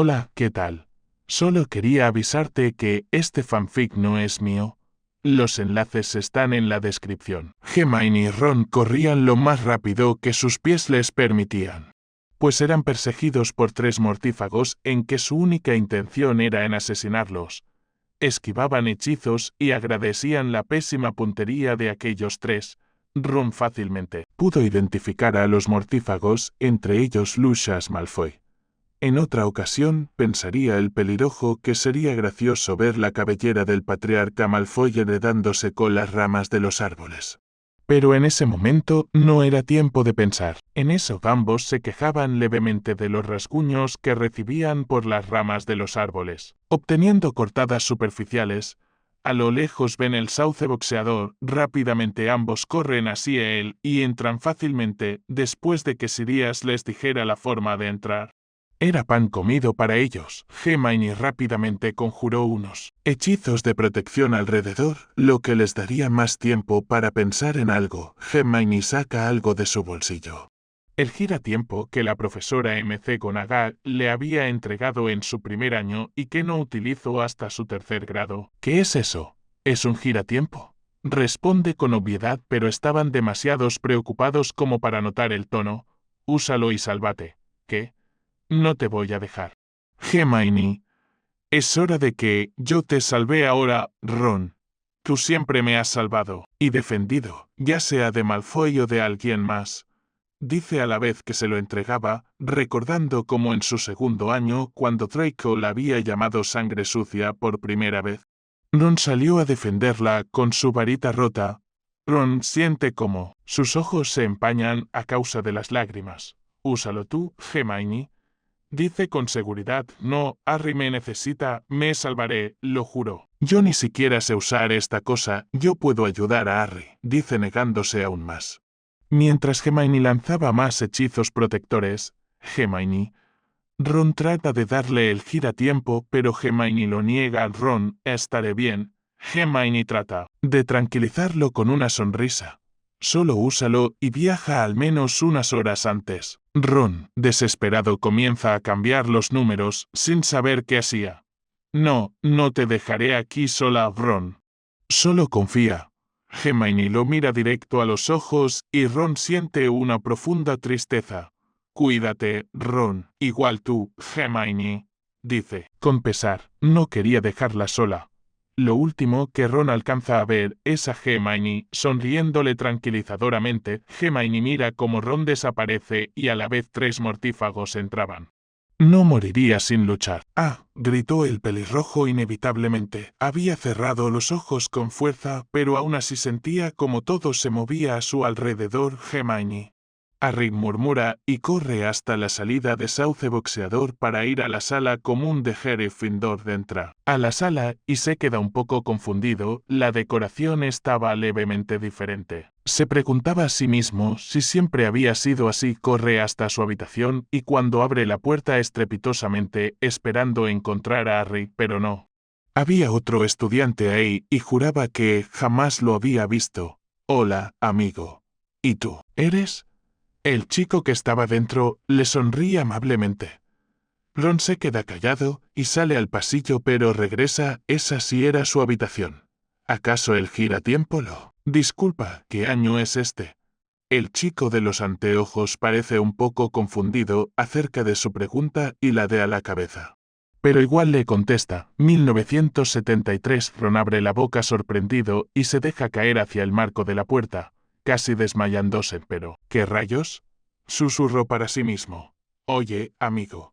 Hola, ¿qué tal? Solo quería avisarte que este fanfic no es mío. Los enlaces están en la descripción. Hermione y Ron corrían lo más rápido que sus pies les permitían, pues eran perseguidos por 3 mortífagos en que su única intención era en asesinarlos. Esquivaban hechizos y agradecían la pésima puntería de aquellos 3. Ron fácilmente pudo identificar a los mortífagos, entre ellos Lucius Malfoy. En otra ocasión, pensaría el pelirrojo que sería gracioso ver la cabellera del patriarca Malfoy heredándose con las ramas de los árboles. Pero en ese momento no era tiempo de pensar. En eso ambos se quejaban levemente de los rasguños que recibían por las ramas de los árboles, obteniendo cortadas superficiales. A lo lejos ven el sauce boxeador, rápidamente ambos corren hacia él y entran fácilmente, después de que Sirius les dijera la forma de entrar. Era pan comido para ellos. Hermione rápidamente conjuró unos hechizos de protección alrededor, lo que les daría más tiempo para pensar en algo. Hermione saca algo de su bolsillo. El giratiempo que la profesora McGonagall le había entregado en su primer año y que no utilizó hasta su 3er grado. ¿Qué es eso? ¿Es un giratiempo? Responde con obviedad, pero estaban demasiados preocupados como para notar el tono. Úsalo y sálvate. ¿Qué? No te voy a dejar. Hermione, es hora de que yo te salve ahora, Ron. Tú siempre me has salvado y defendido, ya sea de Malfoy o de alguien más. Dice a la vez que se lo entregaba, recordando como en su 2.er año, cuando Draco la había llamado sangre sucia por primera vez. Ron salió a defenderla con su varita rota. Ron siente como sus ojos se empañan a causa de las lágrimas. Úsalo tú, Hermione. Dice con seguridad, no, Harry me necesita, me salvaré, lo juro. Yo ni siquiera sé usar esta cosa, yo puedo ayudar a Harry, dice negándose aún más. Mientras Hermione lanzaba más hechizos protectores, Ron trata de darle el giratiempo, pero Hermione lo niega. Ron, estaré bien. Hermione trata de tranquilizarlo con una sonrisa. Solo úsalo y viaja al menos unas horas antes. Ron, desesperado, comienza a cambiar los números, sin saber qué hacía. No, no te dejaré aquí sola, Ron. Solo confía. Hermione lo mira directo a los ojos y Ron siente una profunda tristeza. Cuídate, Ron, igual tú, Hermione, dice. Con pesar, no quería dejarla sola. Lo último que Ron alcanza a ver es a Hermione sonriéndole tranquilizadoramente. Hermione mira cómo Ron desaparece y a la vez 3 mortífagos entraban. No moriría sin luchar. ¡Ah!, gritó el pelirrojo inevitablemente. Había cerrado los ojos con fuerza, pero aún así sentía como todo se movía a su alrededor. Hermione. Harry murmura y corre hasta la salida de sauce boxeador para ir a la sala común de Gryffindor. Entra a la sala y se queda un poco confundido. La decoración estaba levemente diferente. Se preguntaba a sí mismo si siempre había sido así. Corre hasta su habitación y cuando abre la puerta estrepitosamente, esperando encontrar a Harry, pero no. Había otro estudiante ahí y juraba que jamás lo había visto. Hola, amigo. ¿Y tú? ¿Eres? El chico que estaba dentro le sonríe amablemente. Ron se queda callado y sale al pasillo, pero regresa. Esa sí era su habitación. ¿Acaso el giratiempo lo? Disculpa, ¿qué año es este? El chico de los anteojos parece un poco confundido acerca de su pregunta y ladea la cabeza. Pero igual le contesta, 1973. Ron abre la boca sorprendido y se deja caer hacia el marco de la puerta, casi desmayándose. ¿Pero qué rayos? Susurró para sí mismo. Oye, amigo.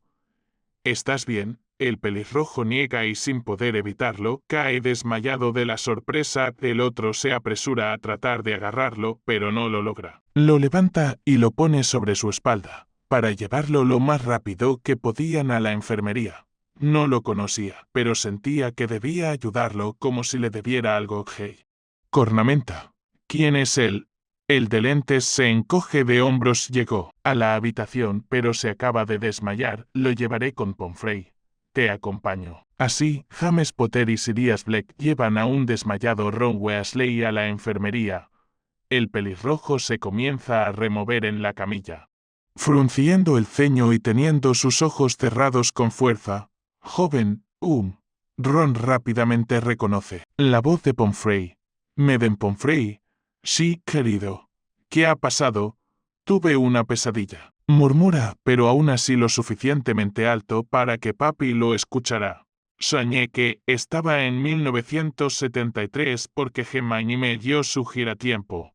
¿Estás bien? El pelirrojo niega y sin poder evitarlo, cae desmayado de la sorpresa. El otro se apresura a tratar de agarrarlo, pero no lo logra. Lo levanta y lo pone sobre su espalda, para llevarlo lo más rápido que podían a la enfermería. No lo conocía, pero sentía que debía ayudarlo como si le debiera algo. Hey. Cornamenta. ¿Quién es él? El de lentes se encoge de hombros. Llegó a la habitación, pero se acaba de desmayar. Lo llevaré con Pomfrey. Te acompaño. Así, James Potter y Sirius Black llevan a un desmayado Ron Weasley a la enfermería. El pelirrojo se comienza a remover en la camilla. frunciendo el ceño y teniendo sus ojos cerrados con fuerza. Joven, Ron rápidamente reconoce la voz de Pomfrey. Madame Pomfrey. Sí, querido. ¿Qué ha pasado? Tuve una pesadilla. Murmura, pero aún así lo suficientemente alto para que papi lo escuchará. Soñé que estaba en 1973 porque Hermione me dio su giratiempo.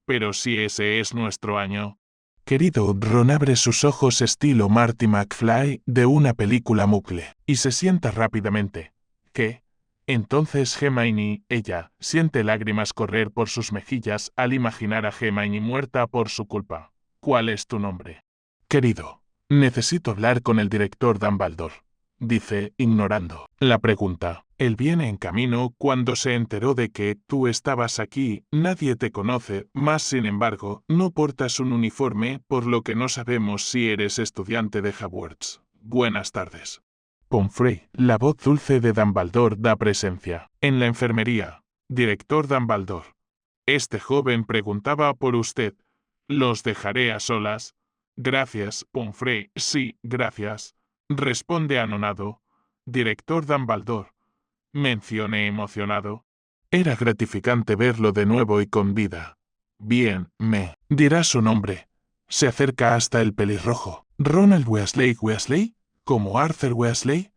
Pero si ese es nuestro año. Querido, Ron abre sus ojos estilo Marty McFly de una película Mucle y se sienta rápidamente. ¿Qué? Entonces Hermione, ella, siente lágrimas correr por sus mejillas al imaginar a Hermione muerta por su culpa. ¿Cuál es tu nombre? Querido, necesito hablar con el director Dumbledore, dice, ignorando la pregunta. Él viene en camino cuando se enteró de que tú estabas aquí. Nadie te conoce, más sin embargo, no portas un uniforme, por lo que no sabemos si eres estudiante de Hogwarts. Buenas tardes. Pomfrey, la voz dulce de Dumbledore da presencia. En la enfermería. Director Dumbledore. Este joven preguntaba por usted. ¿Los dejaré a solas? Gracias, Pomfrey. Sí, gracias. Responde anonado. Director Dumbledore. Mencioné emocionado. Era gratificante verlo de nuevo y con vida. Bien, me dirá su nombre. Se acerca hasta el pelirrojo. ¿Ronald Weasley? ¿Como Arthur Weasley?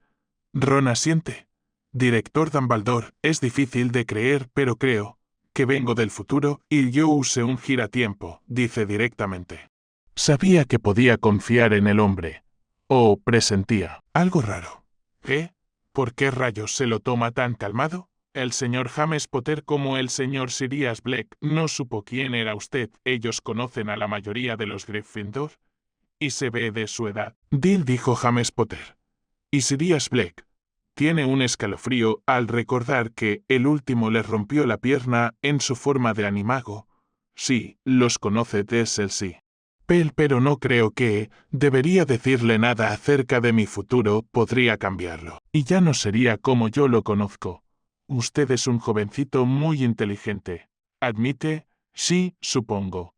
Ron asiente. Director Dumbledore, es difícil de creer, pero creo que vengo del futuro y yo usé un giratiempo, dice directamente. Sabía que podía confiar en el hombre. O presentía algo raro. ¿Qué? ¿Por qué rayos se lo toma tan calmado? El señor James Potter como el señor Sirius Black no supo quién era usted. Ellos conocen a la mayoría de los Gryffindor y se ve de su edad. Dill, dijo James Potter. Y Sirius Black tiene un escalofrío al recordar que el último le rompió la pierna en su forma de animago. Sí, los conoce desde el sí. Pero no creo que debería decirle nada acerca de mi futuro, podría cambiarlo. Y ya no sería como yo lo conozco. Usted es un jovencito muy inteligente. ¿Admite? Sí, supongo.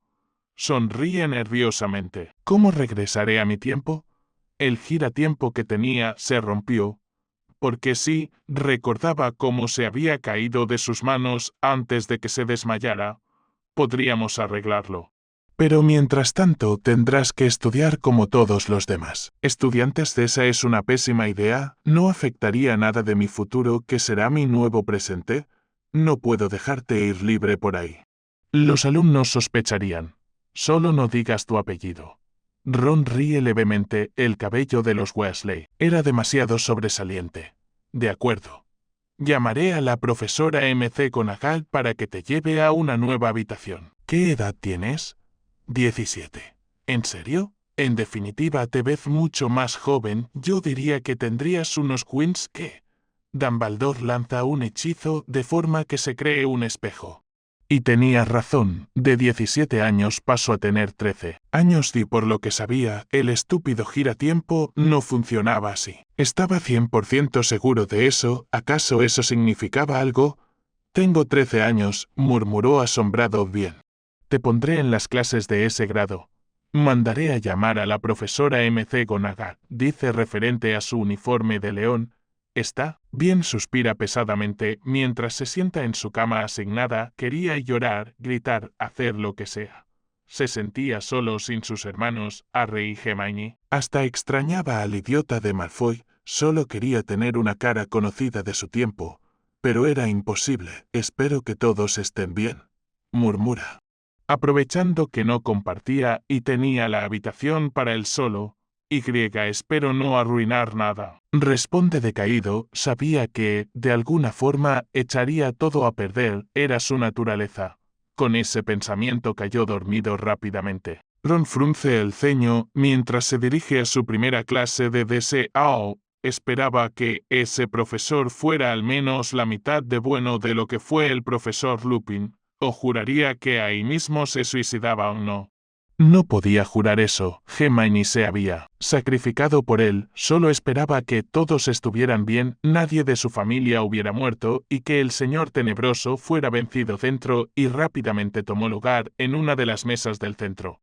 Sonríe nerviosamente. ¿Cómo regresaré a mi tiempo? El giratiempo que tenía se rompió. Porque sí, recordaba cómo se había caído de sus manos antes de que se desmayara. Podríamos arreglarlo. Pero mientras tanto tendrás que estudiar como todos los demás. Estudiantes, esa es una pésima idea. ¿No afectaría nada de mi futuro que será mi nuevo presente? No puedo dejarte ir libre por ahí. Los alumnos sospecharían. Solo no digas tu apellido. Ron ríe levemente. El cabello de los Weasley era demasiado sobresaliente. De acuerdo. Llamaré a la profesora McGonagall para que te lleve a una nueva habitación. ¿Qué edad tienes? 17. ¿En serio? En definitiva te ves mucho más joven. Yo diría que tendrías unos quins que... Dumbledore lanza un hechizo de forma que se cree un espejo. Y tenías razón, de 17 años paso a tener 13 años y por lo que sabía, el estúpido giratiempo no funcionaba así. Estaba 100% seguro de eso. ¿Acaso eso significaba algo? Tengo 13 años, murmuró asombrado. Bien. Te pondré en las clases de ese grado. Mandaré a llamar a la profesora McGonagall, dice referente a su uniforme de león. ¿Está bien? Suspira pesadamente mientras se sienta en su cama asignada. Quería llorar, gritar, hacer lo que sea. Se sentía solo sin sus hermanos, Harry y Hermione. Hasta extrañaba al idiota de Malfoy. Solo quería tener una cara conocida de su tiempo. Pero era imposible. Espero que todos estén bien, murmura. Aprovechando que no compartía y tenía la habitación para él solo, espero no arruinar nada. Responde decaído, sabía que, de alguna forma, echaría todo a perder, era su naturaleza. Con ese pensamiento cayó dormido rápidamente. Ron frunce el ceño mientras se dirige a su primera clase de DSA. Esperaba que ese profesor fuera al menos la mitad de bueno de lo que fue el profesor Lupin. O juraría que ahí mismo se suicidaba o no. No podía jurar eso. Hermione se había sacrificado por él. Solo esperaba que todos estuvieran bien, nadie de su familia hubiera muerto y que el señor tenebroso fuera vencido dentro y rápidamente tomó lugar en una de las mesas del centro.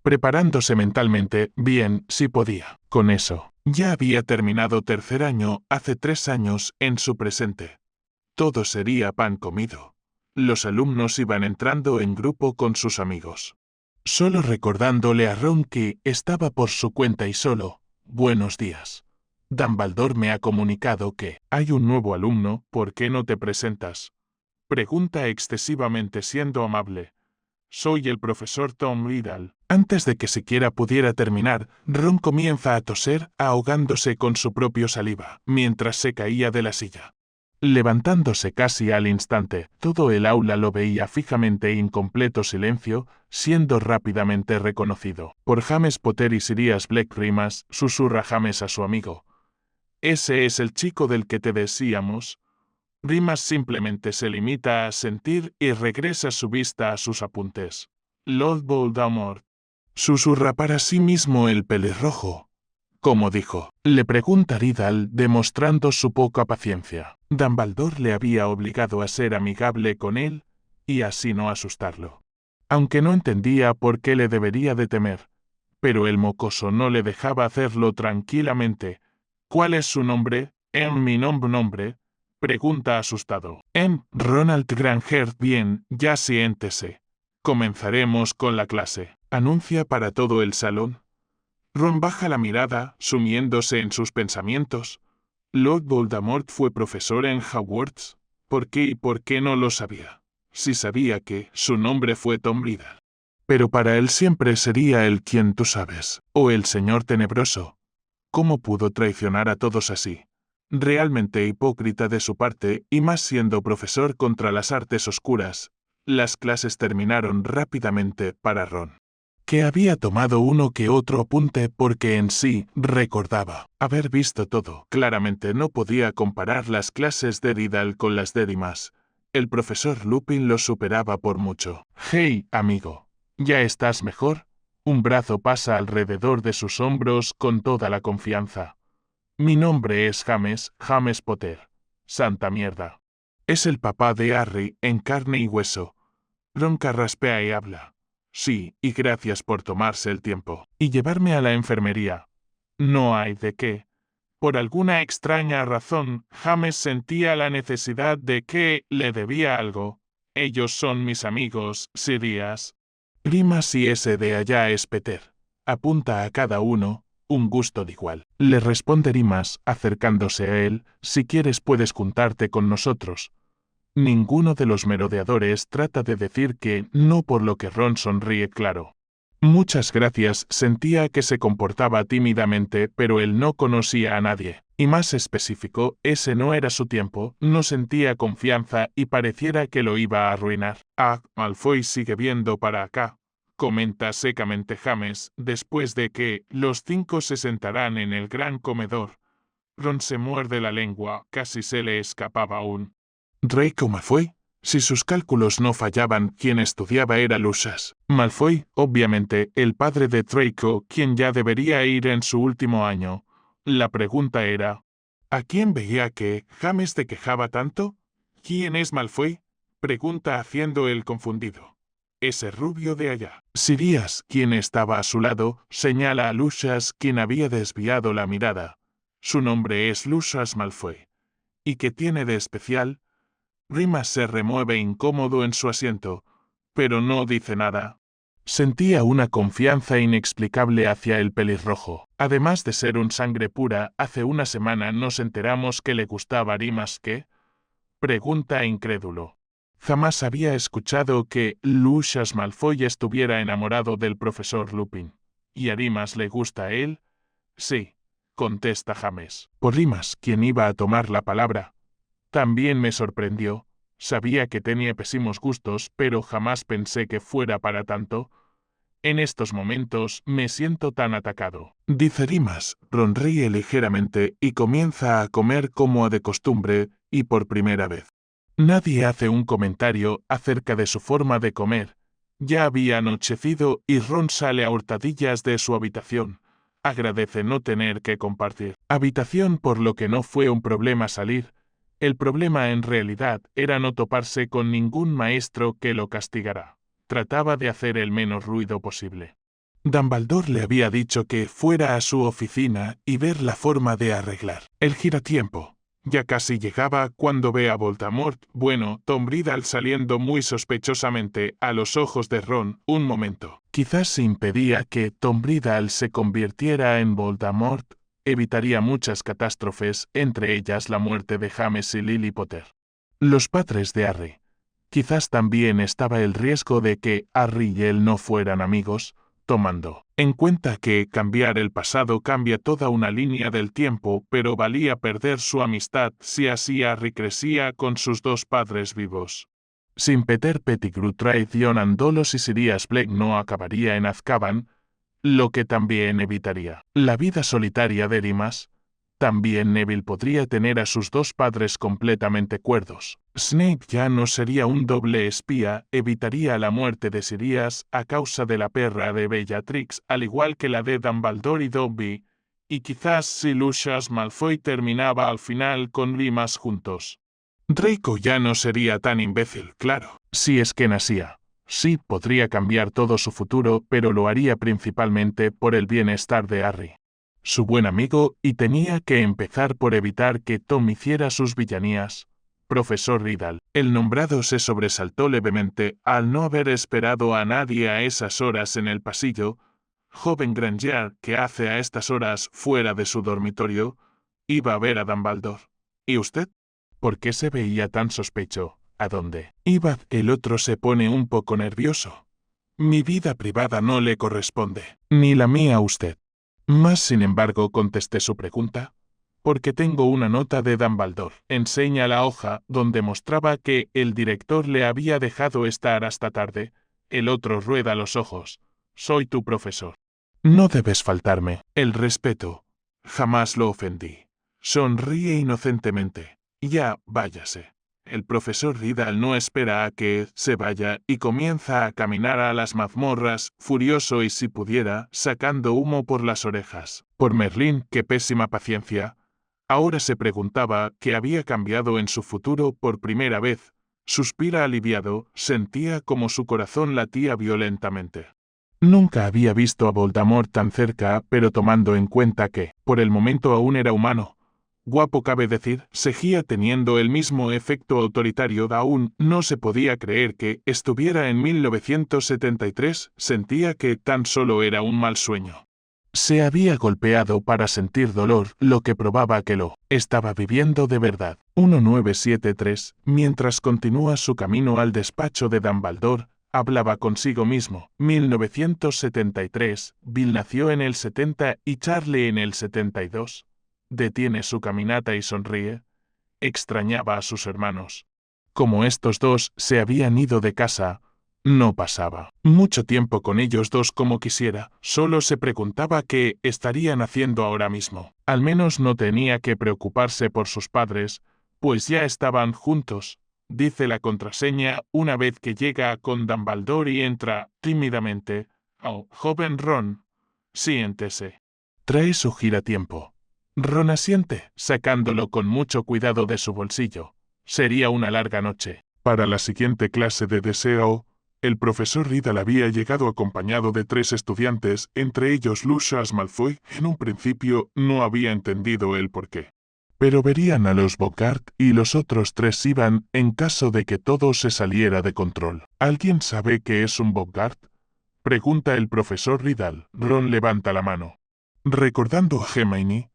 preparándose mentalmente, bien, si podía. Con eso, ya había terminado tercer año hace 3 años en su presente. Todo sería pan comido. Los alumnos iban entrando en grupo con sus amigos. Solo recordándole a Ron que estaba por su cuenta y solo, buenos días. Dumbledore me ha comunicado que hay un nuevo alumno, ¿por qué no te presentas? Pregunta excesivamente siendo amable. Soy el profesor Tom Riddle. Antes de que siquiera pudiera terminar, Ron comienza a toser, ahogándose con su propio saliva, mientras se caía de la silla. Levantándose casi al instante, todo el aula lo veía fijamente en completo silencio, siendo rápidamente reconocido por James Potter y Sirius Black. Rimas, susurra James a su amigo. Ese es el chico del que te decíamos. Rimas simplemente se limita a sentir y regresa su vista a sus apuntes. Lord Voldemort. Susurra para sí mismo el pelirrojo. ¿Cómo dijo? Le pregunta Riddle, demostrando su poca paciencia. Dumbledore le había obligado a ser amigable con él, y así no asustarlo. Aunque no entendía por qué le debería de temer, pero el mocoso no le dejaba hacerlo tranquilamente. ¿Cuál es su nombre? Mi nombre, pregunta asustado. Ronald Granger. Bien, ya siéntese. Comenzaremos con la clase. Anuncia para todo el salón. Ron baja la mirada, sumiéndose en sus pensamientos. Lord Voldemort fue profesor en Hogwarts. ¿Por qué y por qué no lo sabía? Si sabía que su nombre fue Tom Riddle. Pero para él siempre sería el quien tú sabes, o el señor tenebroso. ¿Cómo pudo traicionar a todos así? Realmente hipócrita de su parte, y más siendo profesor contra las artes oscuras. Las clases terminaron rápidamente para Ron, que había tomado uno que otro apunte porque en sí recordaba haber visto todo. Claramente no podía comparar las clases de Riddle con las de Dimas. El profesor Lupin lo superaba por mucho. Hey, amigo, ¿ya estás mejor? Un brazo pasa alrededor de sus hombros con toda la confianza. Mi nombre es James Potter. Santa mierda. Es el papá de Harry en carne y hueso. Ron carraspea y habla. Sí, y gracias por tomarse el tiempo y llevarme a la enfermería. No hay de qué. Por alguna extraña razón, James sentía la necesidad de que le debía algo. Ellos son mis amigos, Sirius. Rimas y ese de allá es Peter. Apunta a cada uno, un gusto de igual. Le responde Rimas, acercándose a él, si quieres puedes juntarte con nosotros. Ninguno de los merodeadores trata de decir que no, por lo que Ron sonríe claro. Muchas gracias, sentía que se comportaba tímidamente, pero él no conocía a nadie. Y más específico, ese no era su tiempo, no sentía confianza y pareciera que lo iba a arruinar. Malfoy sigue viendo para acá, comenta secamente James, después de que los 5 se sentarán en el gran comedor. Ron se muerde la lengua, casi se le escapaba un Draco Malfoy. Si sus cálculos no fallaban, quien estudiaba era Lucius Malfoy, obviamente, el padre de Draco, quien ya debería ir en su último año. La pregunta era, ¿a quién veía que James te quejaba tanto? ¿Quién es Malfoy? Pregunta haciendo el confundido. Ese rubio de allá. Sirius, quien estaba a su lado, señala a Lucius, quien había desviado la mirada. Su nombre es Lucius Malfoy. ¿Y qué tiene de especial? Rimas se remueve incómodo en su asiento, pero no dice nada. Sentía una confianza inexplicable hacia el pelirrojo. Además de ser un sangre pura, hace una semana nos enteramos que le gustaba a Rimas. ¿Qué? Pregunta incrédulo. Jamás había escuchado que Lucius Malfoy estuviera enamorado del profesor Lupin. ¿Y a Rimas le gusta a él? Sí, contesta James. Por Rimas, quien iba a tomar la palabra. También me sorprendió. Sabía que tenía pésimos gustos, pero jamás pensé que fuera para tanto. En estos momentos me siento tan atacado. Dice Rimas, Ron ríe ligeramente y comienza a comer como de costumbre, y por primera vez. Nadie hace un comentario acerca de su forma de comer. Ya había anochecido y Ron sale a hurtadillas de su habitación. Agradece no tener que compartir habitación, por lo que no fue un problema salir. El problema en realidad era no toparse con ningún maestro que lo castigara. Trataba de hacer el menos ruido posible. Dumbledore le había dicho que fuera a su oficina y ver la forma de arreglar el giratiempo. Ya casi llegaba cuando ve a Voldemort, Tom Riddle saliendo muy sospechosamente a los ojos de Ron. Un momento. Quizás si impedía que Tom Riddle se convirtiera en Voldemort, evitaría muchas catástrofes, entre ellas la muerte de James y Lily Potter. Los padres de Harry. Quizás también estaba el riesgo de que Harry y él no fueran amigos, tomando en cuenta que cambiar el pasado cambia toda una línea del tiempo, pero valía perder su amistad si así Harry crecía con sus dos padres vivos. Sin Peter Pettigrew, traición Andolos y Sirius Black no acabaría en Azkaban, lo que también evitaría la vida solitaria de Rimas. También Neville podría tener a sus dos padres completamente cuerdos. Snape ya no sería un doble espía, evitaría la muerte de Sirius a causa de la perra de Bellatrix, al igual que la de Dumbledore y Dobby, y quizás si Lucius Malfoy terminaba al final con Rimas juntos. Draco ya no sería tan imbécil, claro, si es que nacía. Sí, podría cambiar todo su futuro, pero lo haría principalmente por el bienestar de Harry, su buen amigo, y tenía que empezar por evitar que Tom hiciera sus villanías. Profesor Riddle, el nombrado, se sobresaltó levemente al no haber esperado a nadie a esas horas en el pasillo. Joven Granger, ¿qué hace a estas horas fuera de su dormitorio? Iba a ver a Dumbledore. ¿Y usted? ¿Por qué se veía tan sospechoso? ¿A dónde iba? El otro se pone un poco nervioso. Mi vida privada no le corresponde, ni la mía a usted. Más sin embargo, contesté su pregunta, porque tengo una nota de Dumbledore. Enseña la hoja donde mostraba que el director le había dejado estar hasta tarde. El otro rueda los ojos. Soy tu profesor. No debes faltarme el respeto. Jamás lo ofendí. Sonríe inocentemente. Ya, váyase. El profesor Riddle no espera a que se vaya y comienza a caminar a las mazmorras, furioso y, si pudiera, sacando humo por las orejas. Por Merlín, qué pésima paciencia. Ahora se preguntaba qué había cambiado en su futuro por primera vez. Suspira aliviado, sentía como su corazón latía violentamente. Nunca había visto a Voldemort tan cerca, pero tomando en cuenta que, por el momento, aún era humano. Guapo, cabe decir, seguía teniendo el mismo efecto autoritario. Aún no se podía creer que estuviera en 1973, sentía que tan solo era un mal sueño. Se había golpeado para sentir dolor, lo que probaba que lo estaba viviendo de verdad. 1973, mientras continúa su camino al despacho de Dumbledore, hablaba consigo mismo. 1973, Bill nació en el 70 y Charlie en el 72. Detiene su caminata y sonríe. Extrañaba a sus hermanos. Como estos dos se habían ido de casa, no pasaba mucho tiempo con ellos dos como quisiera. Solo se preguntaba qué estarían haciendo ahora mismo. Al menos no tenía que preocuparse por sus padres, pues ya estaban juntos. Dice la contraseña una vez que llega con Dumbledore y entra tímidamente. Oh, joven Ron, siéntese. Trae su giratiempo. Ron asiente, sacándolo con mucho cuidado de su bolsillo. Sería una larga noche. Para la siguiente clase de deseo, el profesor Riddle había llegado acompañado de 3 estudiantes, entre ellos Lucius Malfoy. En un principio no había entendido el porqué. Pero verían a los Bogart y los otros 3 iban en caso de que todo se saliera de control. ¿Alguien sabe qué es un Bogart?, pregunta el profesor Riddle. Ron levanta la mano. Recordando a Hermione,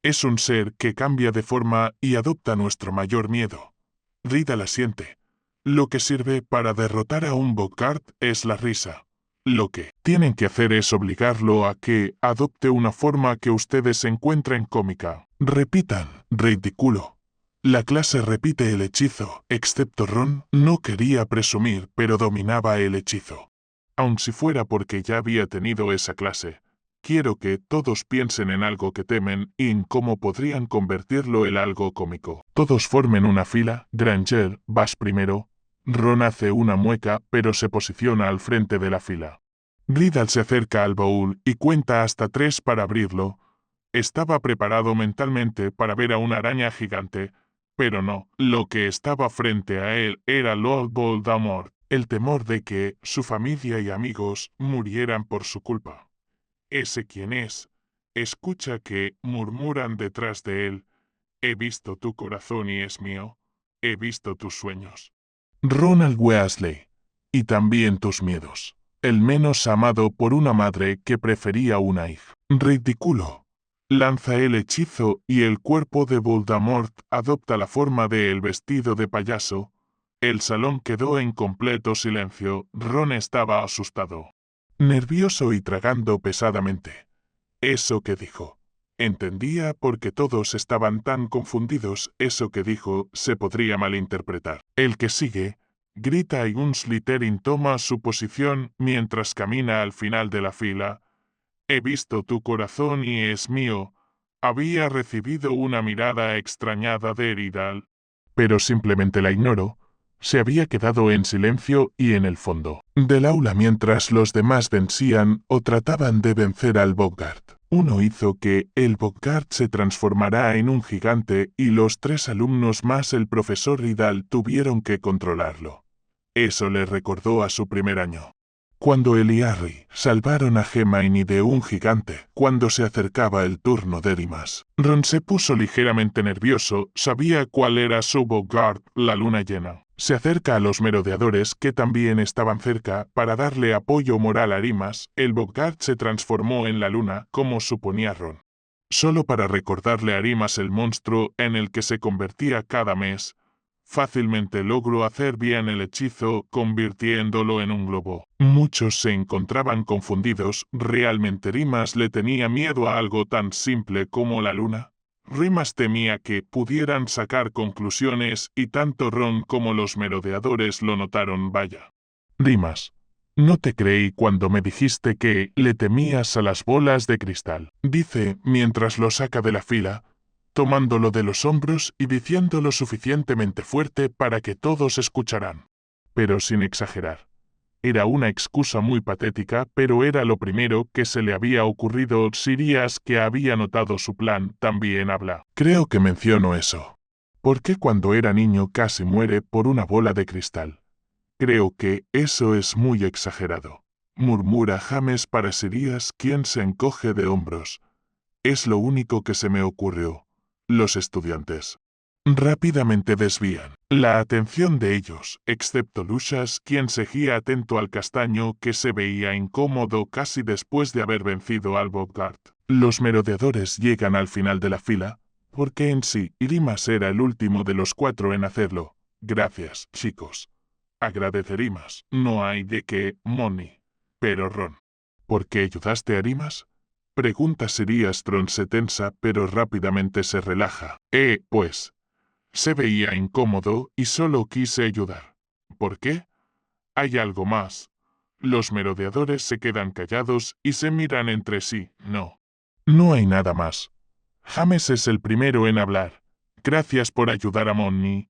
es un ser que cambia de forma y adopta nuestro mayor miedo. Riddle asiente. Lo que sirve para derrotar a un Bogart es la risa. Lo que tienen que hacer es obligarlo a que adopte una forma que ustedes encuentren cómica. Repitan, ridículo. La clase repite el hechizo, excepto Ron. No quería presumir, pero dominaba el hechizo. Aun si fuera porque ya había tenido esa clase. Quiero que todos piensen en algo que temen y en cómo podrían convertirlo en algo cómico. Todos formen una fila. Granger, vas primero. Ron hace una mueca, pero se posiciona al frente de la fila. Riddle se acerca al baúl y cuenta hasta 3 para abrirlo. Estaba preparado mentalmente para ver a una araña gigante, pero no. Lo que estaba frente a él era Lord Voldemort. El temor de que su familia y amigos murieran por su culpa. ¿Ese quién es? Escucha que murmuran detrás de él. He visto tu corazón y es mío. He visto tus sueños. Ronald Weasley. Y también tus miedos. El menos amado por una madre que prefería una hija. Ridículo. Lanza el hechizo y el cuerpo de Voldemort adopta la forma de el vestido de payaso. El salón quedó en completo silencio. Ron estaba asustado, nervioso y tragando pesadamente. Eso que dijo. Entendía por qué todos estaban tan confundidos. Eso que dijo se podría malinterpretar. El que sigue, grita y un Slytherin toma su posición mientras camina al final de la fila. He visto tu corazón y es mío. Había recibido una mirada extrañada de Eridal, pero simplemente la ignoró. Se había quedado en silencio y en el fondo del aula mientras los demás vencían o trataban de vencer al Boggart. Uno hizo que el Boggart se transformara en un gigante y los 3 alumnos más el profesor Riddle tuvieron que controlarlo. Eso le recordó a su primer año, cuando él y Harry salvaron a Hermione de un gigante, cuando se acercaba el turno de Remus. Ron se puso ligeramente nervioso, sabía cuál era su Boggart, la luna llena. Se acerca a los merodeadores que también estaban cerca para darle apoyo moral a Remus. El Boggart se transformó en la luna, como suponía Ron, solo para recordarle a Remus el monstruo en el que se convertía cada mes. Fácilmente logró hacer bien el hechizo, convirtiéndolo en un globo. Muchos se encontraban confundidos. ¿Realmente Remus le tenía miedo a algo tan simple como la luna? Remus temía que pudieran sacar conclusiones y tanto Ron como los merodeadores lo notaron. Vaya. Remus, no te creí cuando me dijiste que le temías a las bolas de cristal, dice mientras lo saca de la fila, tomándolo de los hombros y diciéndolo suficientemente fuerte para que todos escucharan. Pero sin exagerar. Era una excusa muy patética, pero era lo primero que se le había ocurrido. Sirius, que había notado su plan, también habla. Creo que menciono eso. ¿Por qué cuando era niño casi muere por una bola de cristal? Creo que eso es muy exagerado, murmura James para Sirius, quien se encoge de hombros. Es lo único que se me ocurrió. Los estudiantes rápidamente desvían la atención de ellos, excepto Lucius, quien seguía atento al castaño que se veía incómodo casi después de haber vencido al Boggart. Los merodeadores llegan al final de la fila, porque en sí Remus era el último de los 4 en hacerlo. Gracias, chicos. Agradeceríamos. No hay de qué, Moni. Pero Ron, ¿por qué ayudaste a Remus? Pregunta Sirius. Ron se tensa, pero rápidamente se relaja. Pues. Se veía incómodo y solo quise ayudar. ¿Por qué? Hay algo más. Los merodeadores se quedan callados y se miran entre sí. No. No hay nada más. James es el primero en hablar. Gracias por ayudar a Moni.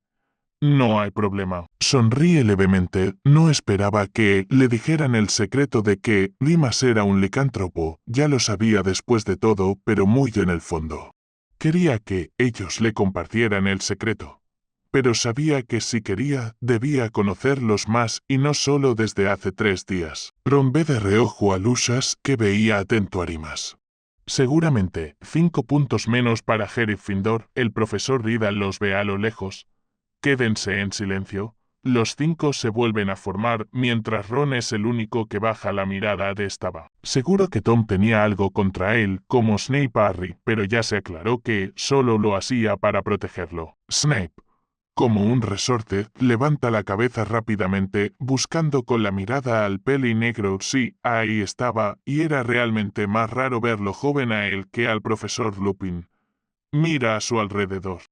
No hay problema. Sonríe levemente. No esperaba que le dijeran el secreto de que Remus era un licántropo. Ya lo sabía después de todo, pero muy en el fondo. Quería que ellos le compartieran el secreto. Pero sabía que si quería, debía conocerlos más y no solo desde hace 3 días. Ron ve de reojo a Lucius, que veía atento a Remus. Seguramente, 5 puntos menos para Gryffindor. El profesor Riddle los ve a lo lejos. Quédense en silencio. Los 5 se vuelven a formar mientras Ron es el único que baja la mirada. Estaba seguro que Tom tenía algo contra él, como Snape a Harry, pero ya se aclaró que solo lo hacía para protegerlo. Snape, como un resorte, levanta la cabeza rápidamente, buscando con la mirada al peli negro. Sí, ahí estaba, y era realmente más raro verlo joven a él que al profesor Lupin. Mira a su alrededor.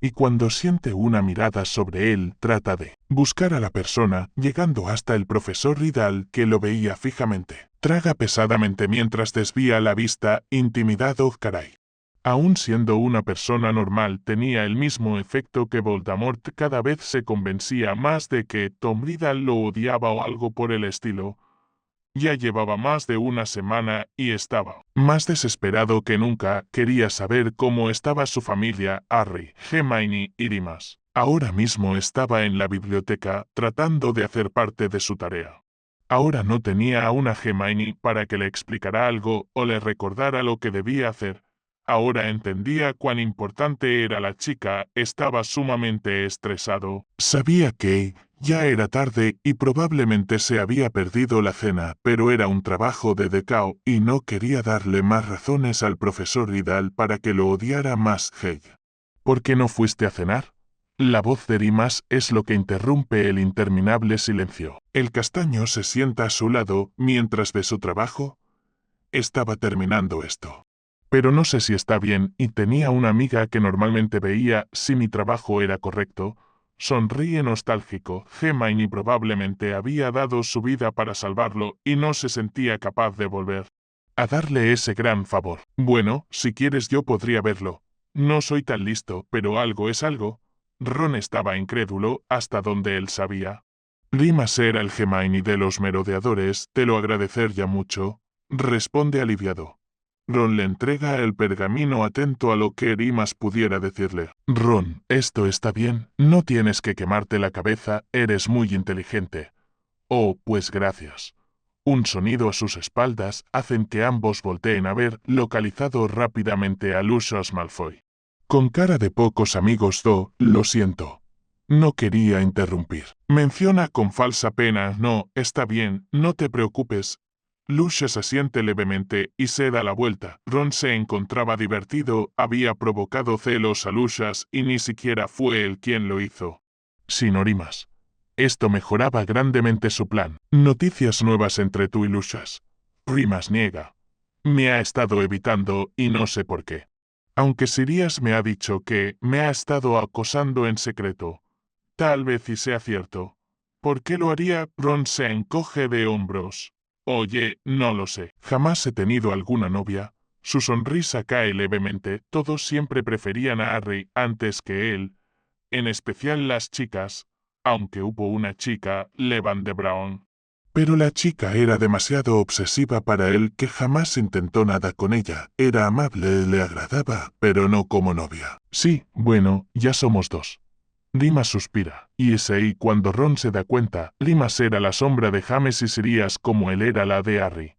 Y cuando siente una mirada sobre él, trata de buscar a la persona, llegando hasta el profesor Riddle, que lo veía fijamente. Traga pesadamente mientras desvía la vista, intimidado. Caray. Aún siendo una persona normal, tenía el mismo efecto que Voldemort. Cada vez se convencía más de que Tom Riddle lo odiaba o algo por el estilo. Ya llevaba más de una semana y estaba más desesperado que nunca. Quería saber cómo estaba su familia, Harry, Hermione y Remus. Ahora mismo estaba en la biblioteca tratando de hacer parte de su tarea. Ahora no tenía a una Hermione para que le explicara algo o le recordara lo que debía hacer. Ahora entendía cuán importante era la chica, estaba sumamente estresado. Sabía que ya era tarde y probablemente se había perdido la cena, pero era un trabajo de Decao y no quería darle más razones al profesor Riddle para que lo odiara más. Hey, ¿por qué no fuiste a cenar? La voz de Rimas es lo que interrumpe el interminable silencio. El castaño se sienta a su lado mientras ve su trabajo. Estaba terminando esto. Pero no sé si está bien y tenía una amiga que normalmente veía si mi trabajo era correcto. Sonríe nostálgico. Hermione probablemente había dado su vida para salvarlo y no se sentía capaz de volver a darle ese gran favor. Bueno, si quieres yo podría verlo. No soy tan listo, pero algo es algo. Ron estaba incrédulo hasta donde él sabía. Rimas era el Hermione de los merodeadores, te lo agradecer ya mucho, responde aliviado. Ron le entrega el pergamino atento a lo que Rimas pudiera decirle. Ron, esto está bien, no tienes que quemarte la cabeza, eres muy inteligente. Oh, pues gracias. Un sonido a sus espaldas hacen que ambos volteen a ver, localizado rápidamente a Lucius Malfoy. Con cara de pocos amigos, lo siento. No quería interrumpir. Menciona con falsa pena, no, está bien, no te preocupes. Lucius asiente levemente y se da la vuelta. Ron se encontraba divertido, había provocado celos a Lucius y ni siquiera fue él quien lo hizo. Sin Rimas. Esto mejoraba grandemente su plan. Noticias nuevas entre tú y Lucius. Rimas niega. Me ha estado evitando y no sé por qué. Aunque Sirius me ha dicho que me ha estado acosando en secreto. Tal vez y sea cierto. ¿Por qué lo haría? Ron se encoge de hombros. Oye, no lo sé. Jamás he tenido alguna novia. Su sonrisa cae levemente. Todos siempre preferían a Harry antes que él. En especial las chicas. Aunque hubo una chica, Levan de Brown. Pero la chica era demasiado obsesiva para él que jamás intentó nada con ella. Era amable, le agradaba, pero no como novia. Sí, bueno, ya somos dos. Rimas suspira, y es ahí cuando Ron se da cuenta. Rimas era la sombra de James y Sirius como él era la de Harry.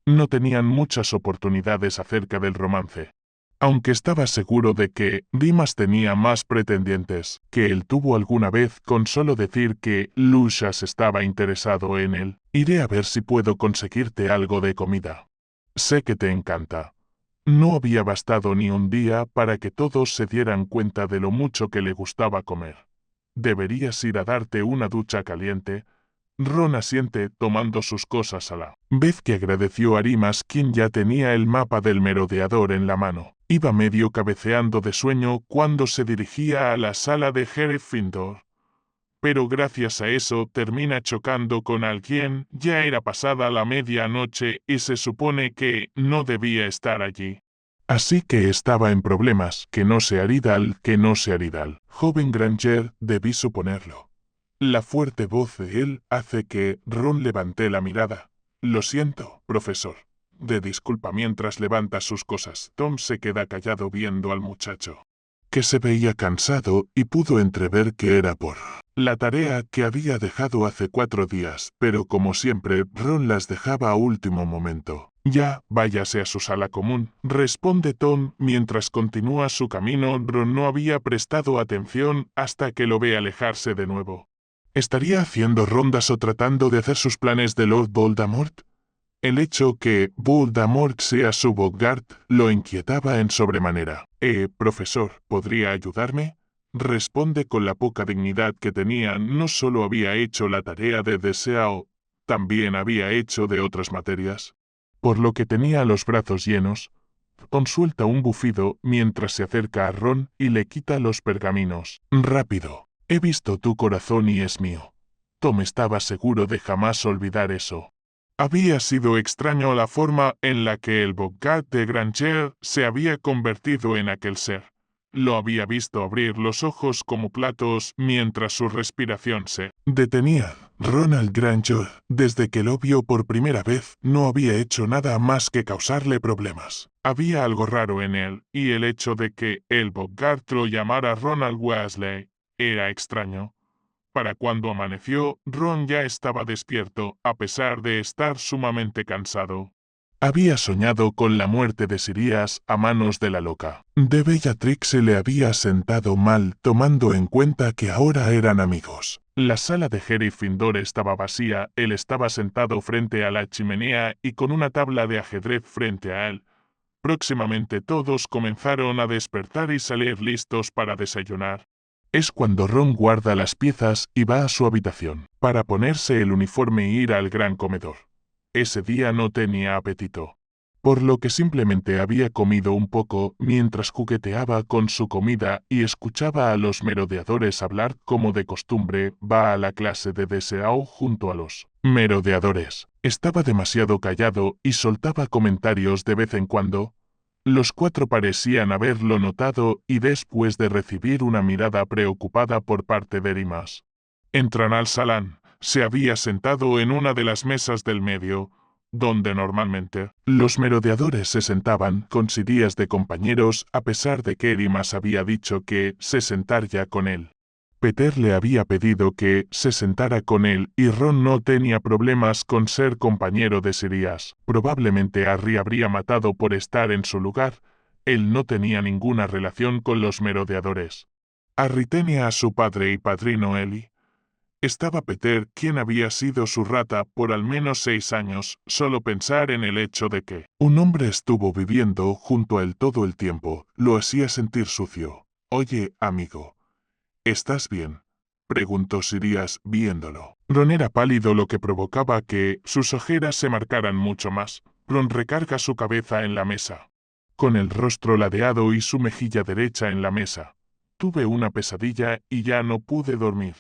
No tenían muchas oportunidades acerca del romance. Aunque estaba seguro de que Rimas tenía más pretendientes que él tuvo alguna vez con solo decir que Lucius estaba interesado en él. Iré a ver si puedo conseguirte algo de comida. Sé que te encanta. No había bastado ni un día para que todos se dieran cuenta de lo mucho que le gustaba comer. Deberías ir a darte una ducha caliente. Ron asiente tomando sus cosas a la vez que agradeció a Rimas, quien ya tenía el mapa del merodeador en la mano. Iba medio cabeceando de sueño cuando se dirigía a la sala de Gryffindor. Pero gracias a eso termina chocando con alguien. Ya era pasada la medianoche y se supone que no debía estar allí. Así que estaba en problemas, que no sea Riddle. Joven Granger, debí suponerlo. La fuerte voz de él hace que Ron levante la mirada. Lo siento, profesor. Disculpa mientras levanta sus cosas. Tom se queda callado viendo al muchacho, que se veía cansado y pudo entrever que era por la tarea que había dejado hace 4 días, pero como siempre, Ron las dejaba a último momento. Ya, váyase a su sala común, responde Tom mientras continúa su camino. Ron no había prestado atención hasta que lo ve alejarse de nuevo. ¿Estaría haciendo rondas o tratando de hacer sus planes de Lord Voldemort? El hecho que Voldemort sea su Boggart lo inquietaba en sobremanera. Profesor, ¿podría ayudarme? Responde con la poca dignidad que tenía. No solo había hecho la tarea de deseo, también había hecho de otras materias. Por lo que tenía los brazos llenos. Tom suelta un bufido mientras se acerca a Ron y le quita los pergaminos. Rápido. He visto tu corazón y es mío. Tom estaba seguro de jamás olvidar eso. Había sido extraño la forma en la que el Boggart de Granger se había convertido en aquel ser. Lo había visto abrir los ojos como platos mientras su respiración se detenía. Ronald Granger, desde que lo vio por primera vez, no había hecho nada más que causarle problemas. Había algo raro en él, y el hecho de que el Boggart lo llamara Ronald Weasley era extraño. Para cuando amaneció, Ron ya estaba despierto, a pesar de estar sumamente cansado. Había soñado con la muerte de Sirius a manos de la loca. De Bellatrix se le había sentado mal, tomando en cuenta que ahora eran amigos. La sala de Gryffindor estaba vacía, él estaba sentado frente a la chimenea y con una tabla de ajedrez frente a él. Próximamente todos comenzaron a despertar y salir listos para desayunar. Es cuando Ron guarda las piezas y va a su habitación, para ponerse el uniforme e ir al gran comedor. Ese día no tenía apetito, por lo que simplemente había comido un poco mientras jugueteaba con su comida y escuchaba a los merodeadores hablar como de costumbre. Va a la clase de deseo junto a los merodeadores. Estaba demasiado callado y soltaba comentarios de vez en cuando. Los cuatro parecían haberlo notado y después de recibir una mirada preocupada por parte de Rimas, entran al salón. Se había sentado en una de las mesas del medio, donde normalmente los merodeadores se sentaban con Sirius de compañeros, a pesar de que Rimas había dicho que se sentaría con él. Peter le había pedido que se sentara con él y Ron no tenía problemas con ser compañero de Sirius. Probablemente Harry habría matado por estar en su lugar. Él no tenía ninguna relación con los merodeadores. Harry tenía a su padre y padrino Eli. Estaba Peter, quien había sido su rata por al menos 6 años. Solo pensar en el hecho de que un hombre estuvo viviendo junto a él todo el tiempo lo hacía sentir sucio. «Oye, amigo, ¿estás bien?», preguntó Sirius viéndolo. Ron era pálido, lo que provocaba que sus ojeras se marcaran mucho más. Ron recarga su cabeza en la mesa, con el rostro ladeado y su mejilla derecha en la mesa. «Tuve una pesadilla y ya no pude dormir.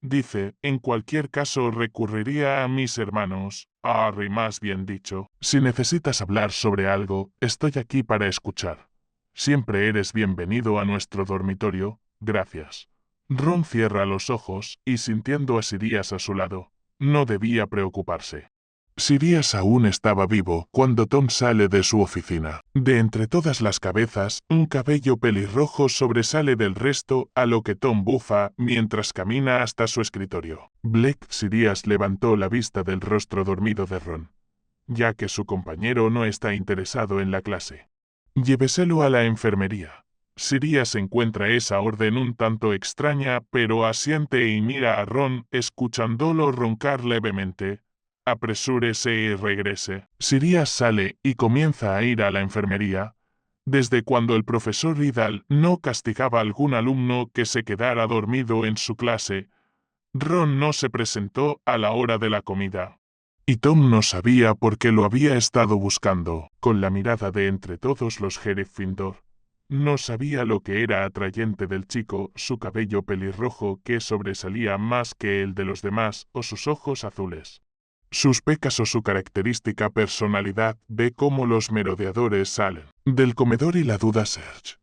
Dice, en cualquier caso recurriría a mis hermanos, a Harry más bien dicho. Si necesitas hablar sobre algo, estoy aquí para escuchar. Siempre eres bienvenido a nuestro dormitorio, gracias». Ron cierra los ojos y sintiendo a Sirius a su lado, no debía preocuparse. Sirius aún estaba vivo cuando Tom sale de su oficina. De entre todas las cabezas, un cabello pelirrojo sobresale del resto, a lo que Tom bufa mientras camina hasta su escritorio. Sirius levantó la vista del rostro dormido de Ron, ya que su compañero no está interesado en la clase. «Lléveselo a la enfermería». Sirius encuentra esa orden un tanto extraña, pero asiente y mira a Ron, escuchándolo roncar levemente. «Apresúrese y regrese». Sirius sale y comienza a ir a la enfermería. Desde cuando el profesor Riddle no castigaba a algún alumno que se quedara dormido en su clase, Ron no se presentó a la hora de la comida. Y Tom no sabía por qué lo había estado buscando. Con la mirada de entre todos los Gryffindor, no sabía lo que era atrayente del chico, su cabello pelirrojo que sobresalía más que el de los demás, o sus ojos azules. Sus pecas o su característica personalidad. Ve cómo los merodeadores salen del comedor y la duda Serge.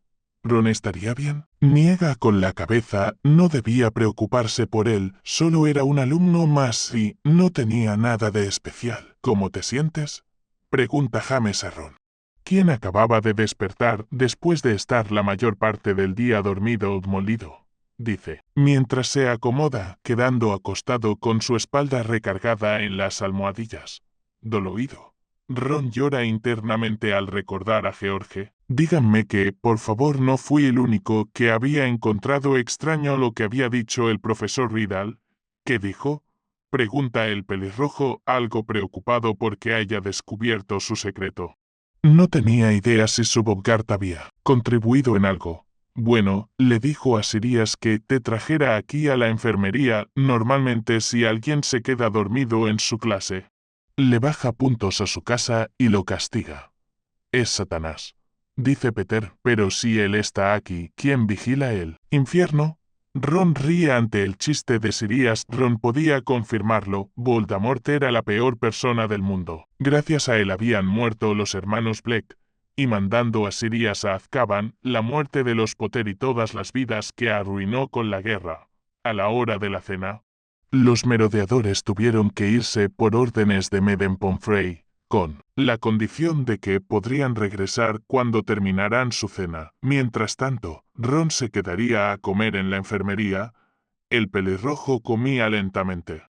¿Ron estaría bien? Niega con la cabeza, no debía preocuparse por él, solo era un alumno más y no tenía nada de especial. ¿Cómo te sientes?, pregunta James a Ron, quien acababa de despertar después de estar la mayor parte del día dormido o molido. Dice, mientras se acomoda, quedando acostado con su espalda recargada en las almohadillas. Dolorido. Ron llora internamente al recordar a George. Díganme que, por favor, no fui el único que había encontrado extraño lo que había dicho el profesor Riddle. ¿Qué dijo?, pregunta el pelirrojo, algo preocupado porque haya descubierto su secreto. No tenía idea si su Bogart había contribuido en algo. Bueno, le dijo a Sirius que te trajera aquí a la enfermería. Normalmente si alguien se queda dormido en su clase, le baja puntos a su casa y lo castiga. Es Satanás, dice Peter, pero si él está aquí, ¿quién vigila el infierno? Ron ríe ante el chiste de Sirius. Ron podía confirmarlo, Voldemort era la peor persona del mundo. Gracias a él habían muerto los hermanos Black, y mandando a Sirius a Azkaban, la muerte de los Potter y todas las vidas que arruinó con la guerra. A la hora de la cena, los merodeadores tuvieron que irse por órdenes de Madame Pomfrey, con la condición de que podrían regresar cuando terminaran su cena. Mientras tanto, Ron se quedaría a comer en la enfermería. El pelirrojo comía lentamente,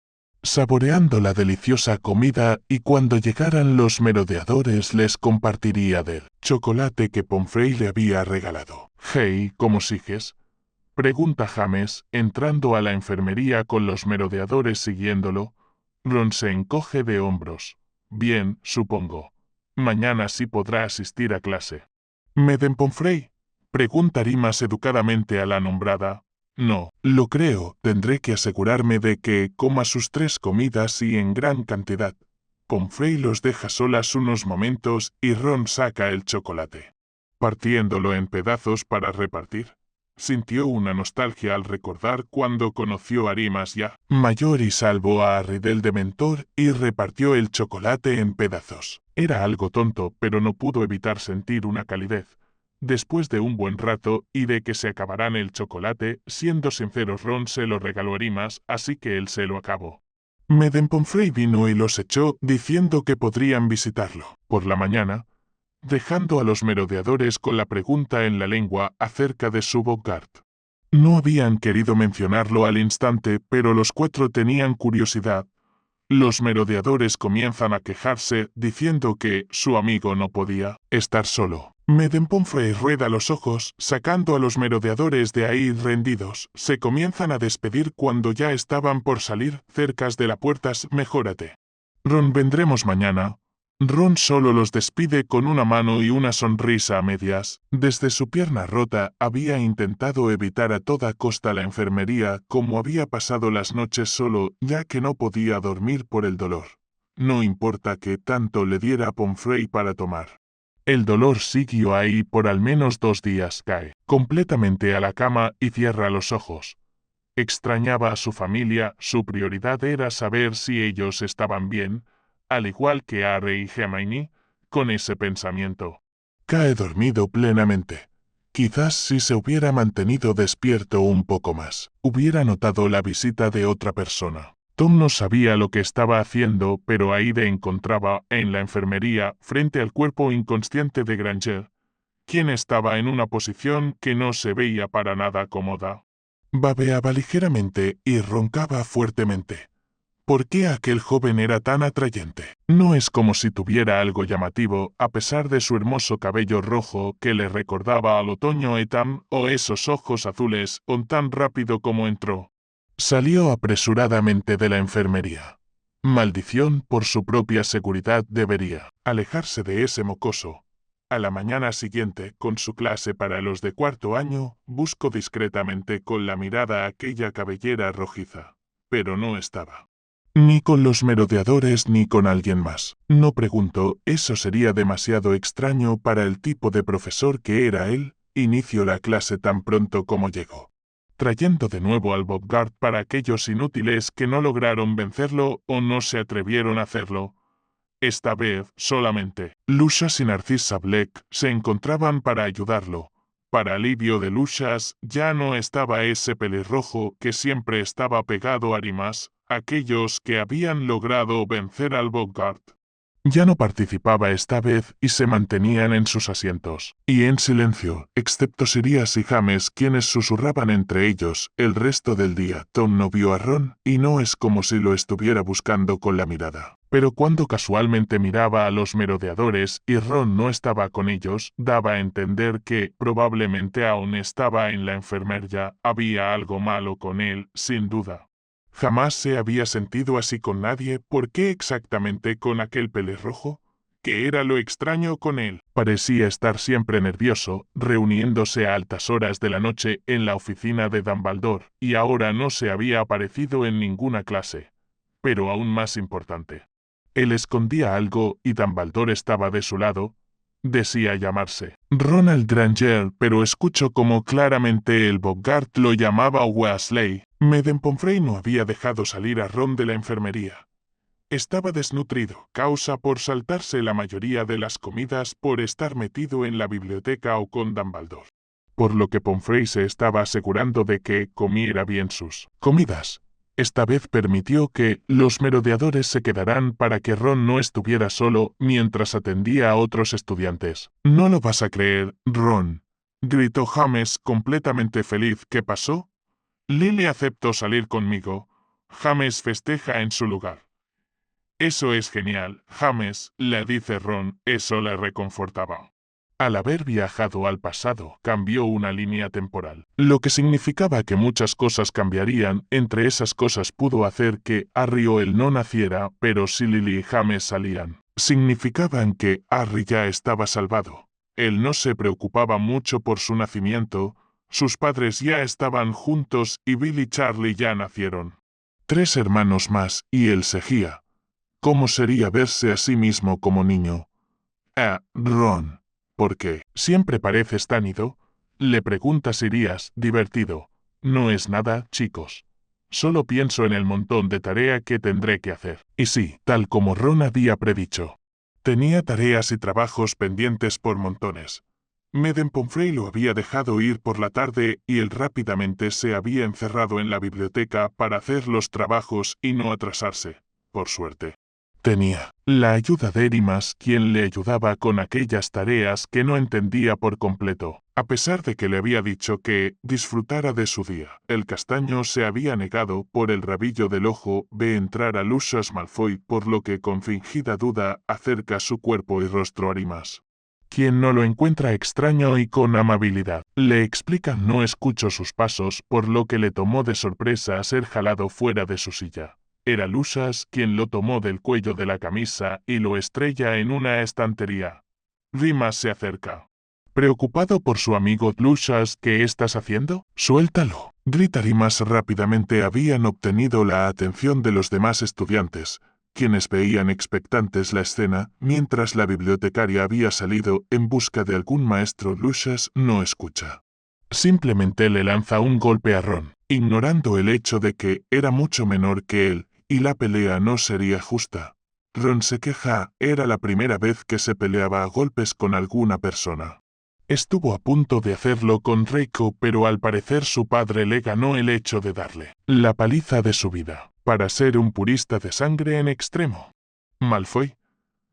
saboreando la deliciosa comida, y cuando llegaran los merodeadores les compartiría del chocolate que Pomfrey le había regalado. «Hey, ¿cómo sigues?», pregunta James, entrando a la enfermería con los merodeadores siguiéndolo. Ron se encoge de hombros. «Bien, supongo. Mañana sí podrá asistir a clase». «¿Madame Pomfrey?», pregunta Rimas educadamente a la nombrada. «No, lo creo, tendré que asegurarme de que coma sus 3 comidas y en gran cantidad». Pomfrey los deja solas unos momentos y Ron saca el chocolate, partiéndolo en pedazos para repartir. Sintió una nostalgia al recordar cuando conoció a Rimas ya mayor y salvó a Harry del Dementor y repartió el chocolate en pedazos. Era algo tonto, pero no pudo evitar sentir una calidez. Después de un buen rato y de que se acabaran el chocolate, siendo sinceros, Ron se lo regaló a Rimas, así que él se lo acabó. Madame Pomfrey vino y los echó diciendo que podrían visitarlo por la mañana, dejando a los merodeadores con la pregunta en la lengua acerca de su Boggart. No habían querido mencionarlo al instante, pero los 4 tenían curiosidad. Los merodeadores comienzan a quejarse, diciendo que su amigo no podía estar solo. Madame Pomfrey rueda los ojos, sacando a los merodeadores de ahí rendidos. Se comienzan a despedir cuando ya estaban por salir, cerca de la puerta. «Mejórate. Ron, vendremos mañana». Ron solo los despide con una mano y una sonrisa a medias. Desde su pierna rota había intentado evitar a toda costa la enfermería, como había pasado las noches solo, ya que no podía dormir por el dolor. No importa que tanto le diera a Pomfrey para tomar. El dolor siguió ahí por al menos 2 días. Cae completamente a la cama y cierra los ojos. Extrañaba a su familia, su prioridad era saber si ellos estaban bien, al igual que Harry y Hermione. Con ese pensamiento, cae dormido plenamente. Quizás si se hubiera mantenido despierto un poco más, hubiera notado la visita de otra persona. Tom no sabía lo que estaba haciendo, pero ahí le encontraba, en la enfermería, frente al cuerpo inconsciente de Granger, quien estaba en una posición que no se veía para nada cómoda. Babeaba ligeramente y roncaba fuertemente. ¿Por qué aquel joven era tan atrayente? No es como si tuviera algo llamativo, a pesar de su hermoso cabello rojo que le recordaba al otoño Etam, o esos ojos azules, o tan rápido como entró. Salió apresuradamente de la enfermería. Maldición, por su propia seguridad debería alejarse de ese mocoso. A la mañana siguiente, con su clase para los de 4º año, buscó discretamente con la mirada aquella cabellera rojiza. Pero no estaba. Ni con los merodeadores ni con alguien más. No preguntó, eso sería demasiado extraño para el tipo de profesor que era él. Inició la clase tan pronto como llegó, trayendo de nuevo al Boggart para aquellos inútiles que no lograron vencerlo o no se atrevieron a hacerlo. Esta vez, solamente Lucius y Narcissa Black se encontraban para ayudarlo. Para alivio de Lucius, ya no estaba ese pelirrojo que siempre estaba pegado a Rimas. Aquellos que habían logrado vencer al Boggart ya no participaba esta vez y se mantenían en sus asientos, y en silencio, excepto Sirius y James, quienes susurraban entre ellos. El resto del día Tom no vio a Ron, y no es como si lo estuviera buscando con la mirada. Pero cuando casualmente miraba a los merodeadores y Ron no estaba con ellos, daba a entender que probablemente aún estaba en la enfermería. Había algo malo con él, sin duda. Jamás se había sentido así con nadie. ¿Por qué exactamente con aquel pelirrojo? ¿Qué era lo extraño con él? Parecía estar siempre nervioso, reuniéndose a altas horas de la noche en la oficina de Dumbledore, y ahora no se había aparecido en ninguna clase. Pero aún más importante, él escondía algo y Dumbledore estaba de su lado. Decía llamarse Ronald Granger, pero escuchó como claramente el Boggart lo llamaba Weasley. Madame Pomfrey no había dejado salir a Ron de la enfermería. Estaba desnutrido, causa por saltarse la mayoría de las comidas por estar metido en la biblioteca o con Dumbledore. Por lo que Pomfrey se estaba asegurando de que comiera bien sus comidas. Esta vez permitió que los merodeadores se quedaran para que Ron no estuviera solo mientras atendía a otros estudiantes. «No lo vas a creer, Ron», gritó James completamente feliz. «¿Qué pasó?». Lily aceptó salir conmigo. James festeja en su lugar. Eso es genial, James, le dice Ron, eso le reconfortaba. Al haber viajado al pasado, cambió una línea temporal, lo que significaba que muchas cosas cambiarían. Entre esas cosas pudo hacer que Harry o él no naciera, pero si Lily y James salían, significaban que Harry ya estaba salvado. Él no se preocupaba mucho por su nacimiento, sus padres ya estaban juntos y Bill y Charlie ya nacieron. 3 hermanos más, y él seguía. ¿Cómo sería verse a sí mismo como niño? Ron, ¿por qué siempre pareces tan ido? Le pregunta Sirius, divertido. No es nada, chicos. Solo pienso en el montón de tarea que tendré que hacer. Y sí, tal como Ron había predicho. Tenía tareas y trabajos pendientes por montones. Madame Pomfrey lo había dejado ir por la tarde y él rápidamente se había encerrado en la biblioteca para hacer los trabajos y no atrasarse, por suerte. Tenía la ayuda de Erimas, quien le ayudaba con aquellas tareas que no entendía por completo. A pesar de que le había dicho que disfrutara de su día, el castaño se había negado por el rabillo del ojo ve entrar a Lucius Malfoy, por lo que con fingida duda acerca su cuerpo y rostro a Erimas, quien no lo encuentra extraño y con amabilidad. Le explica no escuchó sus pasos, por lo que le tomó de sorpresa ser jalado fuera de su silla. Era Lucius quien lo tomó del cuello de la camisa y lo estrella en una estantería. Remus se acerca. Preocupado por su amigo. Lucius, ¿qué estás haciendo? Suéltalo, grita Remus rápidamente. Habían obtenido la atención de los demás estudiantes, quienes veían expectantes la escena, mientras la bibliotecaria había salido en busca de algún maestro. Lucius no escucha. Simplemente le lanza un golpe a Ron, ignorando el hecho de que era mucho menor que él, y la pelea no sería justa. Ron se queja, era la primera vez que se peleaba a golpes con alguna persona. Estuvo a punto de hacerlo con Draco, pero al parecer su padre le ganó el hecho de darle la paliza de su vida, para ser un purista de sangre en extremo. Malfoy,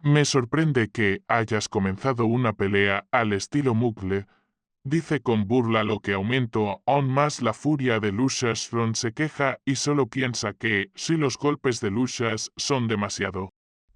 me sorprende que hayas comenzado una pelea al estilo Muggle, dice con burla, lo que aumentó aún más la furia de Lucius. Ron se queja y solo piensa que, si los golpes de Lucius son demasiado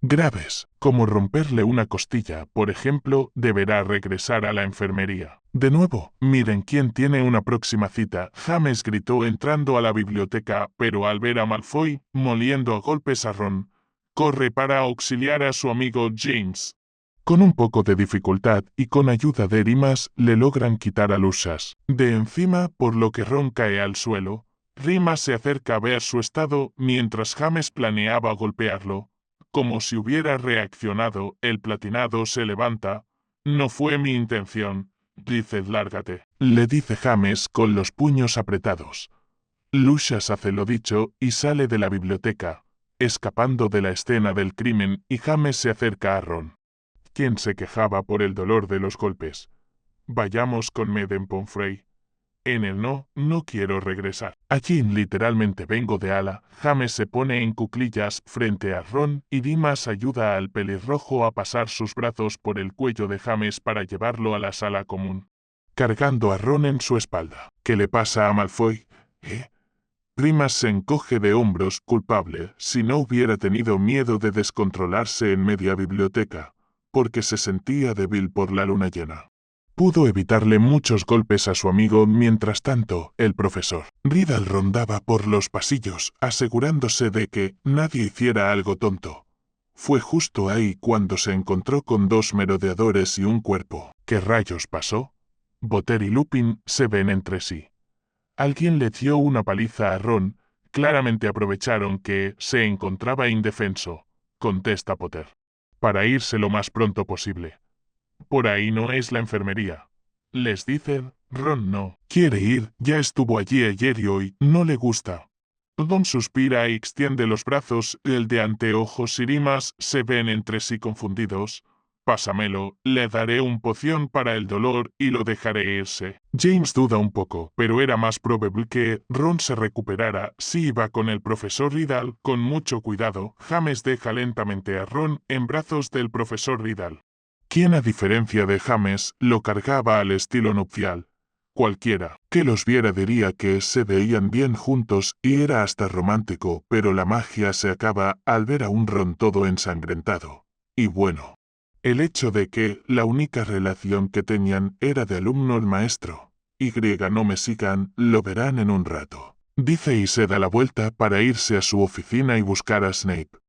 graves, como romperle una costilla, por ejemplo, deberá regresar a la enfermería. De nuevo, miren quién tiene una próxima cita, James gritó entrando a la biblioteca, pero al ver a Malfoy moliendo a golpes a Ron, corre para auxiliar a su amigo James. Con un poco de dificultad y con ayuda de Remus le logran quitar a Lucius de encima, por lo que Ron cae al suelo. Remus se acerca a ver su estado mientras James planeaba golpearlo. Como si hubiera reaccionado, el platinado se levanta. No fue mi intención, dice. Lárgate, le dice James con los puños apretados. Lucius hace lo dicho y sale de la biblioteca, escapando de la escena del crimen, y James se acerca a Ron, quien se quejaba por el dolor de los golpes. Vayamos con Madame Pomfrey. En el no quiero regresar. Allí literalmente vengo de ala. James se pone en cuclillas frente a Ron y Remus ayuda al pelirrojo a pasar sus brazos por el cuello de James para llevarlo a la sala común, cargando a Ron en su espalda. ¿Qué le pasa a Malfoy? Remus se encoge de hombros, culpable, si no hubiera tenido miedo de descontrolarse en media biblioteca, porque se sentía débil por la luna llena. Pudo evitarle muchos golpes a su amigo. Mientras tanto, el profesor Riddle rondaba por los pasillos, asegurándose de que nadie hiciera algo tonto. Fue justo ahí cuando se encontró con 2 merodeadores y un cuerpo. ¿Qué rayos pasó? Potter y Lupin se ven entre sí. Alguien le dio una paliza a Ron. Claramente aprovecharon que se encontraba indefenso, contesta Potter, para irse lo más pronto posible. Por ahí no es la enfermería, les dicen. Ron no quiere ir, ya estuvo allí ayer y hoy no le gusta. Ron suspira y extiende los brazos. El de anteojos y Remus se ven entre sí confundidos. Pásamelo, le daré un poción para el dolor y lo dejaré irse. James duda un poco, pero era más probable que Ron se recuperara si iba con el profesor Riddle. Con mucho cuidado, James deja lentamente a Ron en brazos del profesor Riddle, quien a diferencia de James lo cargaba al estilo nupcial. Cualquiera que los viera diría que se veían bien juntos y era hasta romántico, pero la magia se acaba al ver a un Ron todo ensangrentado. Y bueno, el hecho de que la única relación que tenían era de alumno al maestro. No me sigan, lo verán en un rato. Dice y se da la vuelta para irse a su oficina y buscar a Snape.